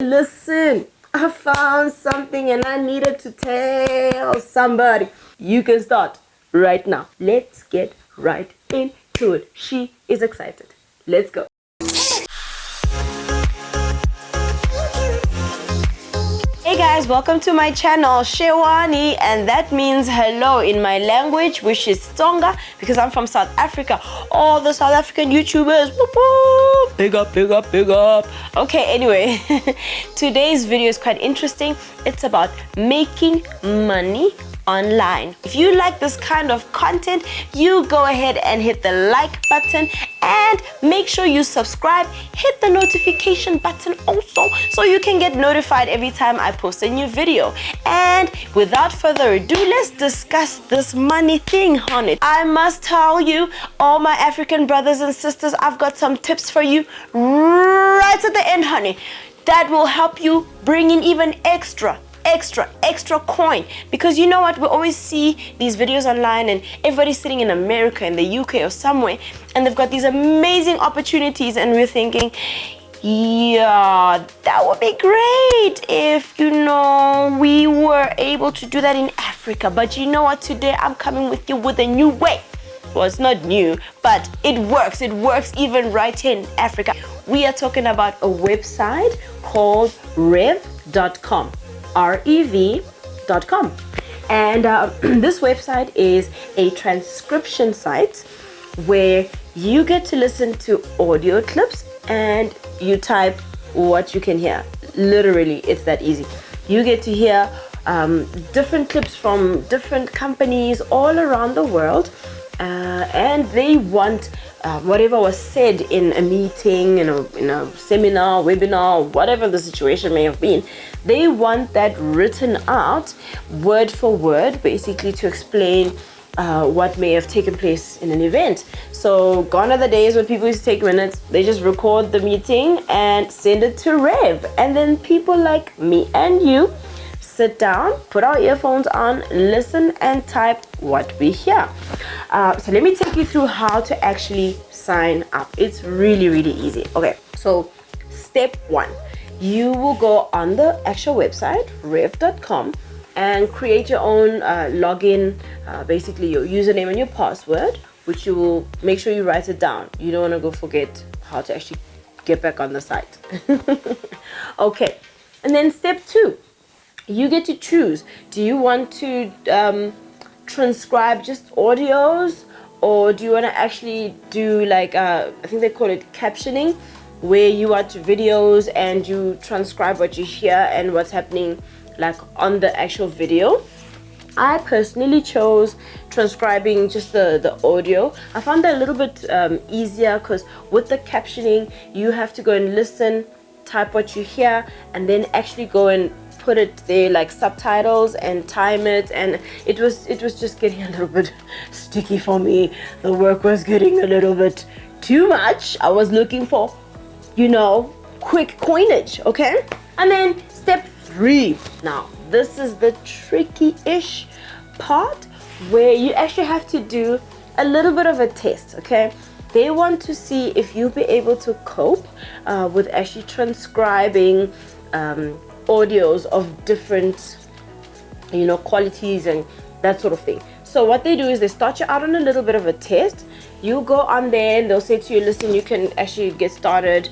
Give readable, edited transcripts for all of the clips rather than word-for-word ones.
Listen, I found something and I needed to tell somebody. You can start right now. Let's get right into it. She is excited. Let's go. Hey guys, welcome to my channel, Shewani, and that means hello in my language, which is Tsonga, because I'm from South Africa. All the South African YouTubers, whoop, whoop, big up, big up, big up. Okay, anyway, today's video is quite interesting. It's about making money online. If you like this kind of content, you go ahead and hit the like button and make sure you subscribe. Hit the notification button also so you can get notified every time I post a new video. And without further ado, let's discuss this money thing, honey. I must tell you, all my African brothers and sisters, I've got some tips for you right at the end, honey, that will help you bring in even extra coin. Because you know what, we always see these videos online and everybody's sitting in America, in the UK or somewhere, and they've got these amazing opportunities, and we're thinking, yeah, that would be great if, you know, we were able to do that in Africa. But you know what, today I'm coming with you with a new way. Well, it's not new, but it works even right here in Africa. We are talking about a website called REV.com. REV.com, and this website is a transcription site where you get to listen to audio clips and you type what you can hear. Literally, it's that easy. You get to hear different clips from different companies all around the world, and they want whatever was said in a meeting, in a seminar, webinar, whatever the situation may have been. They want that written out word for word, basically to explain what may have taken place in an event. So gone are the days when people used to take minutes. They just record the meeting and send it to Rev, and then people like me and you sit down, put our earphones on, listen and type what we hear. So let me take you through how to actually sign up. It's really easy. Okay, so step one, you will go on the actual website, rev.com, and create your own login, basically your username and your password, which you will make sure you write it down. You don't want to go forget how to actually get back on the site. Okay, and then step two, you get to choose. Do you want to transcribe just audios, or do you want to actually do like I think they call it captioning, where you watch videos and you transcribe what you hear and what's happening like on the actual video? I personally chose transcribing just the audio. I found that a little bit easier, because with the captioning you have to go and listen, type what you hear, and then actually go and put it there like subtitles and time it, and it was just getting a little bit sticky for me. The work was getting a little bit too much. I was looking for, you know, quick coinage. Okay, and then step three, now this is the tricky-ish part, where you actually have to do a little bit of a test. Okay, they want to see if you'll be able to cope with actually transcribing audios of different, you know, qualities and that sort of thing. So what they do is they start you out on a little bit of a test. You go on there and they'll say to you, listen, you can actually get started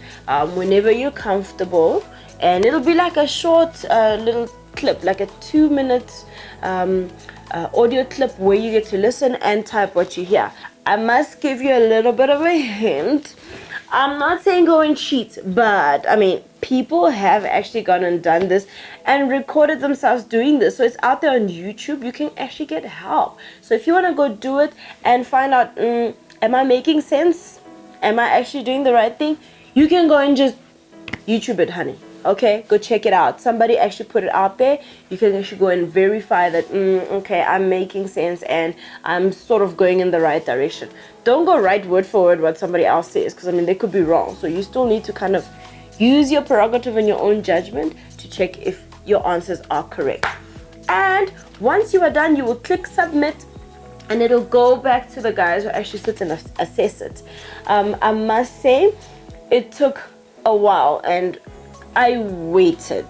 whenever you're comfortable, and it'll be like a short little clip, like a 2-minute audio clip where you get to listen and type what you hear. I must give you a little bit of a hint. I'm not saying go and cheat, but I mean, people have actually gone and done this and recorded themselves doing this. So it's out there on YouTube. You can actually get help. So if you want to go do it and find out, am I making sense? Am I actually doing the right thing? You can go and just YouTube it, honey. Okay, go check it out. Somebody actually put it out there. You can actually go and verify that, okay, I'm making sense and I'm sort of going in the right direction. Don't go right word for word what somebody else says, because I mean, they could be wrong. So you still need to kind of use your prerogative and your own judgment to check if your answers are correct. And once you are done, you will click submit, and it'll go back to the guys who actually sit and assess it. I must say, it took a while, and I waited.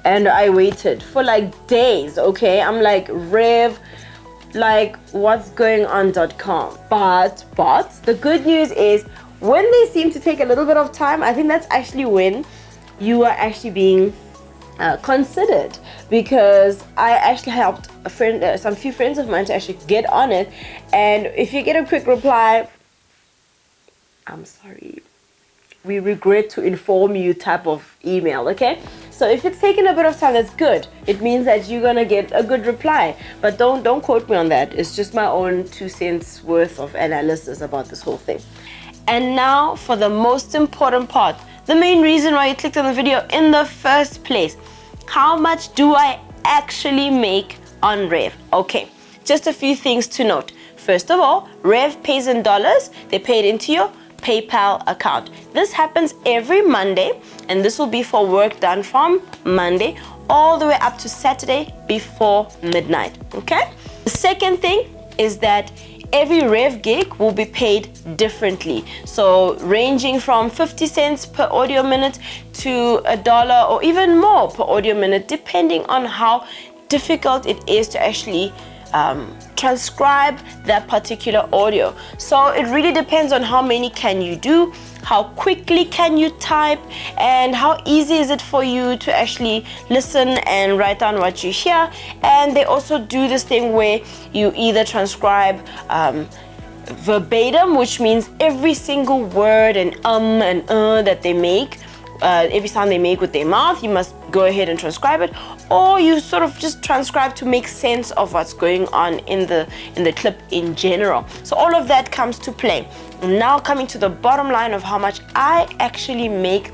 And I waited for like days, okay? I'm like, Rev, like, what's going on.com. But the good news is, when they seem to take a little bit of time, I think that's actually when you are actually being considered, because I actually helped a friend, some few friends of mine to actually get on it. And if you get a quick reply, I'm sorry, we regret to inform you type of email, okay? So if it's taken a bit of time, that's good. It means that you're gonna get a good reply. But don't quote me on that. It's just my own 2 cents worth of analysis about this whole thing. And now for the most important part, the main reason why you clicked on the video in the first place. How much do I actually make on Rev? Okay, just a few things to note. First of all, Rev pays in dollars. They pay it into your PayPal account. This happens every Monday, and this will be for work done from Monday all the way up to Saturday before midnight, okay? The second thing is that every Rev gig will be paid differently. So ranging from 50 cents per audio minute to $1 or even more per audio minute, depending on how difficult it is to actually transcribe that particular audio. So it really depends on how many can you do, how quickly can you type, and how easy is it for you to actually listen and write down what you hear. And they also do this thing where you either transcribe verbatim, which means every single word and that they make, every sound they make with their mouth, you must go ahead and transcribe it, or you sort of just transcribe to make sense of what's going on in the clip in general. So all of that comes to play. Now coming to the bottom line of how much I actually make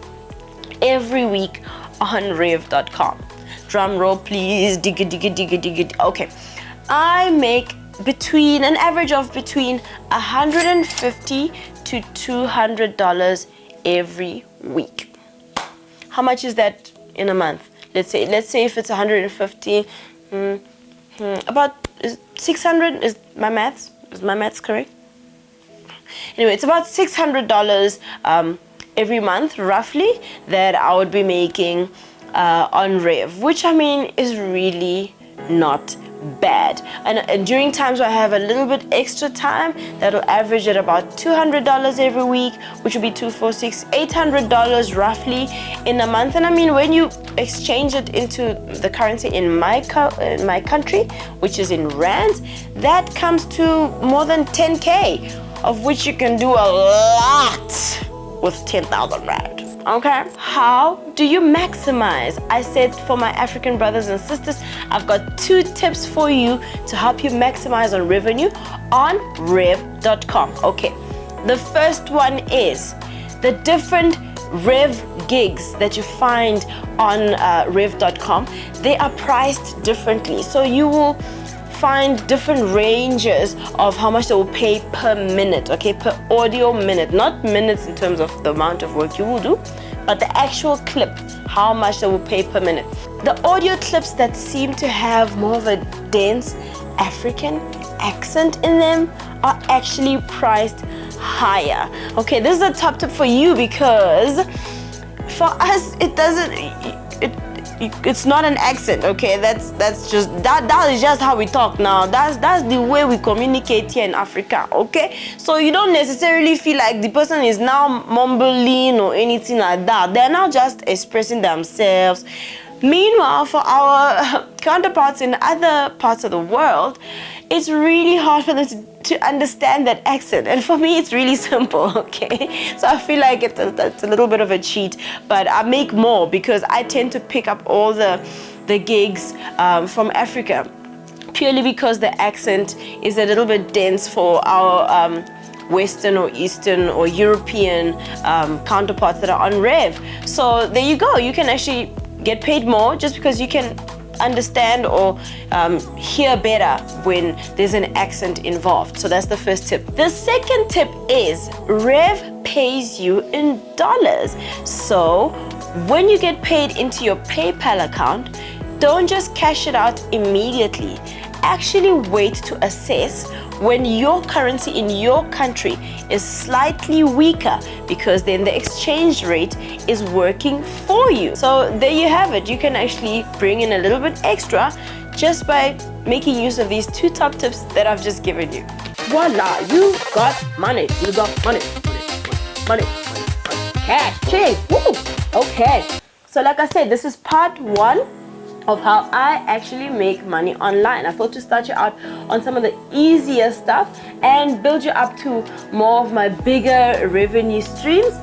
every week on rev.com. Drum roll please, digga. Okay, I make an average of between $150 to $200 every week. How much is that in a month? Let's say if it's 150, about 600. Is my maths correct? Anyway, it's about $600 every month roughly that I would be making on Rev, which I mean is really not bad. And during times where I have a little bit extra time, that'll average at about $200 every week, which would be $800 roughly in a month. And I mean, when you exchange it into the currency in my country, which is in rands, that comes to more than 10K, of which you can do a lot with 10,000 rand. Okay, how do you maximize? I said for my African brothers and sisters, I've got 2 tips for you to help you maximize on revenue on rev.com. Okay, the first one is the different Rev gigs that you find on rev.com. They are priced differently, so you will find different ranges of how much they will pay per minute, okay, per audio minute, not minutes in terms of the amount of work you will do, but the actual clip, how much they will pay per minute. The audio clips that seem to have more of a dense African accent in them are actually priced higher. Okay, this is a top tip for you, because for us it's not an accent, okay? That is just how we talk now. That's the way we communicate here in Africa, okay? So you don't necessarily feel like the person is now mumbling or anything like that. They're now just expressing themselves. Meanwhile, for our counterparts in other parts of the world, it's really hard for them to understand that accent. And for me, it's really simple, okay? So I feel like it's a little bit of a cheat, but I make more because I tend to pick up all the gigs from Africa, purely because the accent is a little bit dense for our Western or Eastern or European counterparts that are on Rev. So there you go. You can actually get paid more just because you can understand or hear better when there's an accent involved. So that's the first tip. The second tip is Rev pays you in dollars. So when you get paid into your PayPal account, don't just cash it out immediately. Actually wait to assess when your currency in your country is slightly weaker, because then the exchange rate is working for you. So there you have it. You can actually bring in a little bit extra just by making use of these 2 top tips that I've just given you. Voila, you got money. You got money. Money. Cash. Change. Woo! Okay. So like I said, this is part 1 of how I actually make money online. I thought to start you out on some of the easier stuff and build you up to more of my bigger revenue streams,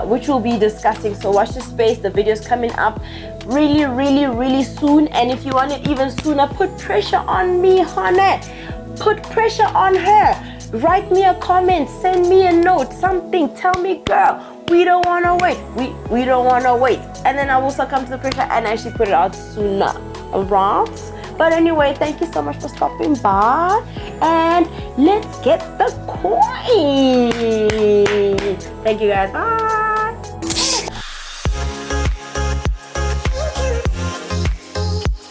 which we'll be discussing. So watch this space. The video's coming up really soon. And if you want it even sooner, put pressure on me, honey. Put pressure on her. Write me a comment, send me a note, something. Tell me, girl, we don't want to wait. We don't want to wait. And then I will succumb to the pressure and actually put it out sooner. Alright? But anyway, thank you so much for stopping by. And let's get the coin. Thank you guys. Bye.